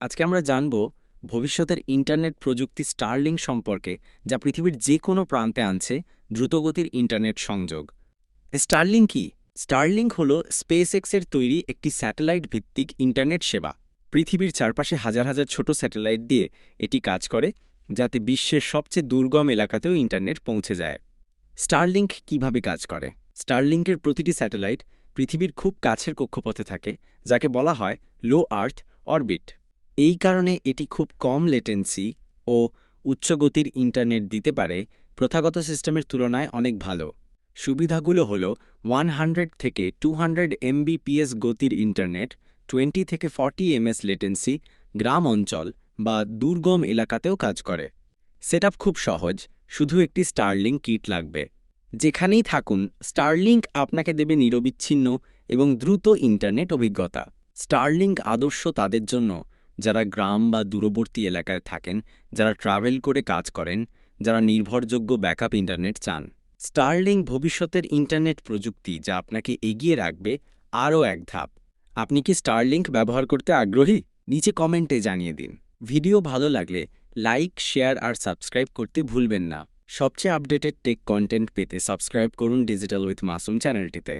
আজকে আমরা জানব ভবিষ্যতের ইন্টারনেট প্রযুক্তি স্টারলিংক সম্পর্কে, যা পৃথিবীর যে কোনো প্রান্তে আনছে দ্রুতগতির ইন্টারনেট সংযোগ। স্টারলিংক কি? স্টারলিংক হল স্পেসএক্সের তৈরি একটি স্যাটেলাইট ভিত্তিক ইন্টারনেট সেবা। পৃথিবীর চারপাশে হাজার হাজার ছোট স্যাটেলাইট দিয়ে এটি কাজ করে, যাতে বিশ্বের সবচেয়ে দুর্গম এলাকাতেও ইন্টারনেট পৌঁছে যায়। স্টারলিংক কিভাবে কাজ করে? স্টারলিংকের প্রতিটি স্যাটেলাইট পৃথিবীর খুব কাছের কক্ষপথে থাকে, যাকে বলা হয় লো আর্থ অরবিট। এই কারণে এটি খুব কম লেটেন্সি ও উচ্চগতির ইন্টারনেট দিতে পারে, প্রথাগত সিস্টেমের তুলনায় অনেক ভালো। সুবিধাগুলো হল 100 থেকে 200 এমবিপিএস গতির ইন্টারনেট, 20 থেকে 40 এমএস লেটেন্সি, গ্রাম অঞ্চল বা দুর্গম এলাকাতেও কাজ করে। সেটআপ খুব সহজ, শুধু একটি স্টারলিংক কিট লাগবে। যেখানেই থাকুন, স্টারলিংক আপনাকে দেবে নিরবিচ্ছিন্ন এবং দ্রুত ইন্টারনেট অভিজ্ঞতা। স্টারলিংক আদর্শ তাদের জন্য যারা গ্রাম বা দূরবর্তী এলাকায় থাকেন, যারা ট্রাভেল করে কাজ করেন, যারা নির্ভরযোগ্য ব্যাকআপ ইন্টারনেট চান। স্টারলিংক ভবিষ্যতের ইন্টারনেট প্রযুক্তি, যা আপনাকে এগিয়ে রাখবে আরও এক ধাপ। আপনি কি স্টারলিংক ব্যবহার করতে আগ্রহী? নিচে কমেন্টে জানিয়ে দিন। ভিডিও ভালো লাগলে লাইক, শেয়ার আর সাবস্ক্রাইব করতে ভুলবেন না। সবচেয়ে আপডেটেড টেক কন্টেন্ট পেতে সাবস্ক্রাইব করুন ডিজিটাল উইথ মাসুম চ্যানেলটিতে।